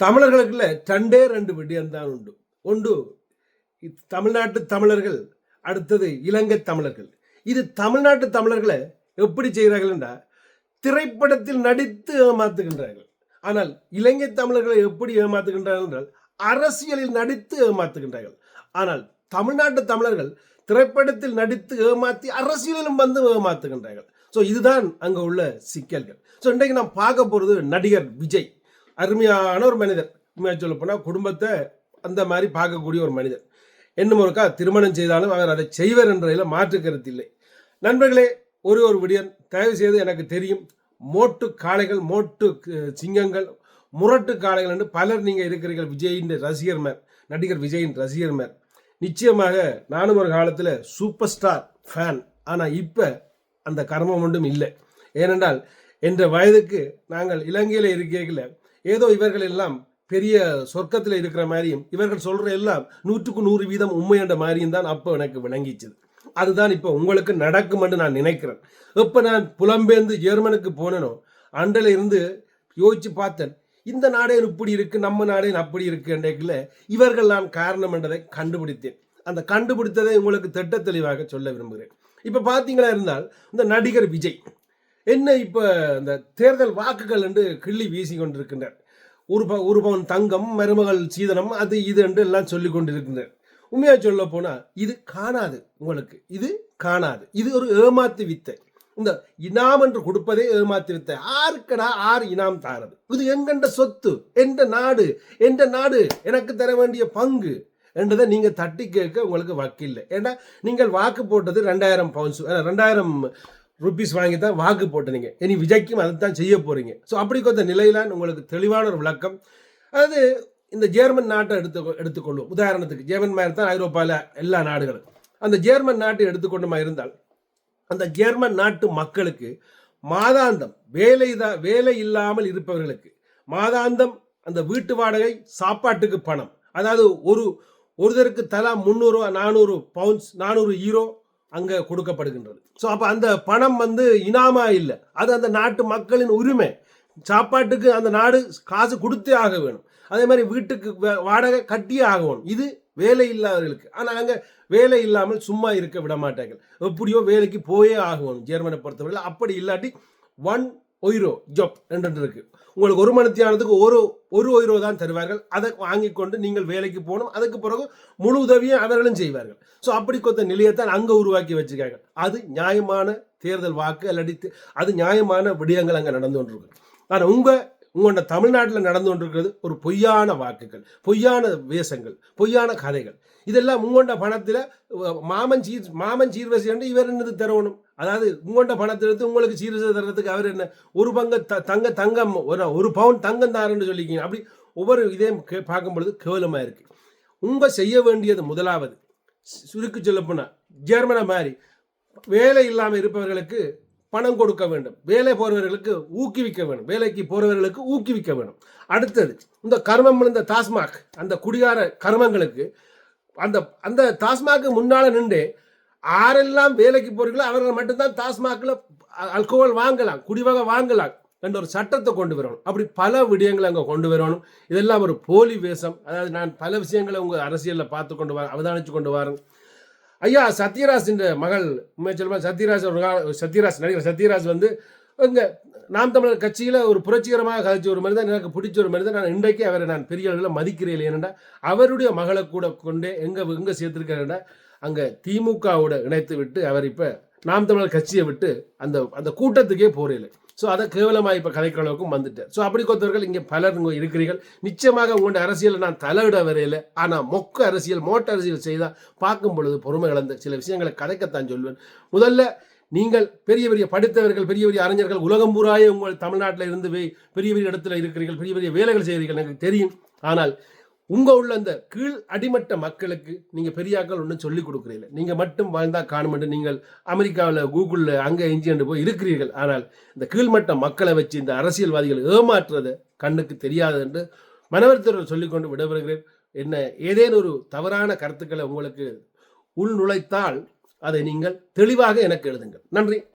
தமிழர்களுக்குள்ள ரெண்டே ரெண்டு விடயம்தான் உண்டு. ஒன்று தமிழ்நாட்டு தமிழர்கள், அடுத்தது இலங்கை தமிழர்கள். இது தமிழ்நாட்டு தமிழர்களை எப்படி செய்கிறார்கள் என்றால் திரைப்படத்தில் நடித்து ஏமாத்துகின்றார்கள். ஆனால் இலங்கை தமிழர்களை எப்படி ஏமாத்துகின்றார்கள் என்றால் அரசியலில் நடித்து ஏமாத்துகின்றார்கள். ஆனால் தமிழ்நாட்டு தமிழர்கள் திரைப்படத்தில் நடித்து ஏமாற்றி அரசியலிலும் வந்து ஏமாத்துகின்றார்கள். ஸோ இதுதான் அங்கே உள்ள சிக்கல்கள். ஸோ இன்றைக்கு நாம் பார்க்க போகிறது நடிகர் விஜய். அருமையான ஒரு மனிதர். உண்மையாக சொல்ல போனால் குடும்பத்தை அந்த மாதிரி பார்க்கக்கூடிய ஒரு மனிதர். என்னும் ஒருக்கா திருமணம் செய்தாலும் அவர் அதை செய்வர் என்றதில் மாற்று கருத்து இல்லை. நண்பர்களே, ஒரு விடயம் தயவு செய்து, எனக்கு தெரியும் மோட்டு காளைகள், மோட்டு சிங்கங்கள், முரட்டு காளைகள் என்று பலர் நீங்கள் இருக்கிறீர்கள். விஜயின் ரசிகர்மார், நடிகர் விஜயின் ரசிகர்மார். நிச்சயமாக நானும் ஒரு காலத்தில் சூப்பர் ஸ்டார் ஃபேன். ஆனால் இப்போ அந்த கர்மம் ஒன்றும் இல்லை. ஏனென்றால் என்ற வயதுக்கு நாங்கள் இலங்கையில் இருக்கிற ஏதோ இவர்கள் எல்லாம் பெரிய சொர்க்கத்தில் இருக்கிற மாதிரியும் இவர்கள் சொல்கிற எல்லாம் 100% உண்மை என்ற மாதிரியும் தான் அப்போ எனக்கு விளங்கிச்சது. அதுதான் இப்போ உங்களுக்கு நடக்கும் என்று நான் நினைக்கிறேன். இப்போ நான் புலம்பெயர்ந்து ஜெர்மனுக்கு போனேனோ அண்டையில் இருந்து யோசிச்சு பார்த்தேன், இந்த நாடே இப்படி இருக்கு, நம்ம நாடே அப்படி இருக்கு என்றைக்குள்ள இவர்கள் நான் காரணம் என்றதை கண்டுபிடித்தேன். அந்த கண்டுபிடித்ததை உங்களுக்கு திட்ட தெளிவாக சொல்ல விரும்புகிறேன். இப்போ பார்த்தீங்களா இருந்தால் இந்த நடிகர் விஜய் என்ன இப்போ இந்த தேர்தல் வாக்குகள் என்று கிள்ளி வீசி கொண்டிருக்கின்றார். ஒரு பவன் தங்கம், மருமகள் சீதனம், அது இது என்று எல்லாம் சொல்லி கொண்டிருக்கின்றார். உண்மையாக சொல்ல போனால் இது காணாது, உங்களுக்கு இது காணாது. இது ஒரு ஏமாத்து வித்தை. இந்த இனாம் என்று கொடுப்பதே ஏமாத்து வித்தை. ஆருக்கடா ஆறு இனாம் தாரது? இது எங்கென்ற சொத்து, என்ற நாடு, எனக்கு தர வேண்டிய பங்கு என்றதை நீங்கள் தட்டி கேட்க உங்களுக்கு வக்கில்லை. ஏன்னா நீங்கள் வாக்கு போட்டது 2000 பவுண்ட்ஸ், 2000 ருபீஸ் வாங்கி தான் வாக்கு போட்டீங்க. இனி விஜய்க்கும் அதை தான் செய்ய போறீங்க. ஸோ அப்படி கொஞ்சம் நிலையிலான் உங்களுக்கு தெளிவான ஒரு விளக்கம். அதாவது இந்த ஜெர்மன் நாட்டை எடுத்துக்கொள்வோம். உதாரணத்துக்கு ஜெர்மன் மாதிரி தான் ஐரோப்பாவில் எல்லா நாடுகளும். அந்த ஜெர்மன் நாட்டை எடுத்துக்கொண்டுமா இருந்தால் அந்த ஜெர்மன் நாட்டு மக்களுக்கு மாதாந்தம் வேலை இல்லாமல் இருப்பவர்களுக்கு மாதாந்தம் அந்த வீட்டு வாடகை, சாப்பாட்டுக்கு பணம், அதாவது ஒருத்தருக்கு தலா 300 400 பவுண்ட்ஸ், 400 யூரோ அங்கே கொடுக்கப்படுகின்றது. ஸோ அப்போ அந்த பணம் இனாமா இல்லை, அது அந்த நாட்டு மக்களின் உரிமை. சாப்பாட்டுக்கு அந்த நாடு காசு கொடுத்தே ஆக வேணும். அதே மாதிரி வீட்டுக்கு வாடகை கட்டியே ஆக வேணும். இது வேலை இல்லாதவர்களுக்கு. ஆனால் அங்கே வேலை இல்லாமல் சும்மா இருக்க விட மாட்டார்கள். எப்படியோ வேலைக்கு போயே ஆகணும் ஜெர்மனை பொறுத்தவரை. அப்படி இல்லாட்டி 1 €, ஜாப் என்று இருக்கு. உங்களுக்கு 1 மணித்தியானத்துக்கு ஒரு €1 தான் தருவார்கள். அதை வாங்கி கொண்டு நீங்கள் வேலைக்கு போகணும். அதுக்கு பிறகு முழு உதவியை அவர்களும் செய்வார்கள். ஸோ அப்படி கொத்த நிலையத்தான் அங்கே உருவாக்கி வச்சிருக்காங்க. அது நியாயமான தேர்தல் வாக்கு, இல்லாட்டி அது நியாயமான விடயங்கள் அங்கே நடந்து கொண்டிருக்கு. ஆனால் உங்களோட தமிழ்நாட்டில் நடந்து கொண்டிருக்கிறது ஒரு பொய்யான வாக்குகள், பொய்யான வேஷங்கள், பொய்யான கதைகள். இதெல்லாம் உங்களோட பணத்தில் மாமன் சீர்வரிசை என்று இவர் என்னது தரணும். அதாவது உங்களோட பணத்திலிருந்து உங்களுக்கு சீர்வரிசை தர்றதுக்கு அவர் என்ன ஒரு பங்கு தங்கம், ஒரு பவுன் தங்கம் தாருன்னு சொல்லிக்கிங்க. அப்படி ஒவ்வொரு இதையும் பார்க்கும் பொழுது கேவலமாக இருக்கு. செய்ய வேண்டியது முதலாவது, சுருக்கு சொல்லப்போனால் ஜெர்மனை மாதிரி வேலை இல்லாமல் இருப்பவர்களுக்கு பணம் கொடுக்க வேண்டும். வேலை போறவர்களுக்கு ஊக்குவிக்க வேண்டும். வேலைக்கு போறவர்களுக்கு ஊக்குவிக்க வேண்டும். அடுத்தது இந்த கர்மம், இந்த டாஸ்மாக், அந்த குடிகார கர்மங்களுக்கு அந்த டாஸ்மாக்கு முன்னால நின்று ஆரெல்லாம் வேலைக்கு போறீங்களோ அவர்கள் மட்டும்தான் டாஸ்மாக்கில் அல்கோஹால் வாங்கலாம், குடிவகை வாங்கலாம் என்ற ஒரு சட்டத்தை கொண்டு வரணும். அப்படி பல விடயங்களை அங்கே கொண்டு வரணும். இதெல்லாம் ஒரு போலி வேஷம். அதாவது நான் பல விஷயங்களை உங்கள் அரசியலில் பார்த்து கொண்டு அவதானித்து கொண்டு வரேன். ஐயா சத்யராஜின் மகள், சத்யராஜ் நடிகர் சத்யராஜ் இங்கே நாம் தமிழர் கட்சியில் ஒரு புரட்சிகரமாக கதைச்ச ஒரு மனிதன், எனக்கு பிடிச்ச ஒரு மனிதன். நான் இன்றைக்கு அவரை நான் பெரிய அளவில் மதிக்கிறேன். ஏனென்றா அவருடைய மகளை கூட கொண்டே எங்கே சேர்த்திருக்கிறேன்டா அங்கே திமுகவோட இணைத்து விட்டு அவர் இப்போ நாம் தமிழர் கட்சியை விட்டு அந்த கூட்டத்துக்கே போறேன். ஸோ அதை கேவலமாக இப்போ கதைக்கிற அளவுக்கும் வந்துட்டார். ஸோ அப்படி கொத்தவர்கள் இங்கே பலர் இருக்கிறீர்கள். நிச்சயமாக உங்களுடைய அரசியலை நான் தலையிட வரையில. ஆனால் மொக்க அரசியல், மோட்ட அரசியல் செய்தால் பார்க்கும் பொழுது பொறுமை இழந்த சில விஷயங்களை கதைக்கத்தான் சொல்வேன். முதல்ல நீங்கள் பெரிய பெரிய படித்தவர்கள், பெரிய பெரிய அறிஞர்கள், உலகம் பூராய உங்கள் தமிழ்நாட்டில் இருந்து பெரிய பெரிய இடத்துல இருக்கிறீர்கள், பெரிய பெரிய வேலைகள் செய்கிறீர்கள், எனக்கு தெரியும். ஆனால் உள்ள அந்த கீழ் அடிமட்ட மக்களுக்கு நீங்கள் பெரியாக்கள் ஒன்றும் சொல்லிக் கொடுக்குறீங்க. நீங்கள் மட்டும் வாழ்ந்தால் காணும் என்று நீங்கள் அமெரிக்காவில் கூகுளில் அங்கே இஞ்சி போய் இருக்கிறீர்கள். ஆனால் இந்த கீழ்மட்ட மக்களை வச்சு இந்த அரசியல்வாதிகள் ஏமாற்றுறது கண்ணுக்கு தெரியாது என்று மனவர்த்தர்கள் சொல்லிக்கொண்டு விடைபெறுகிறேன். என்ன ஏதேனும் ஒரு தவறான கருத்துக்களை உங்களுக்கு உள் நுழைத்தால் அதை நீங்கள் தெளிவாக எனக்கு எழுதுங்கள். நன்றி.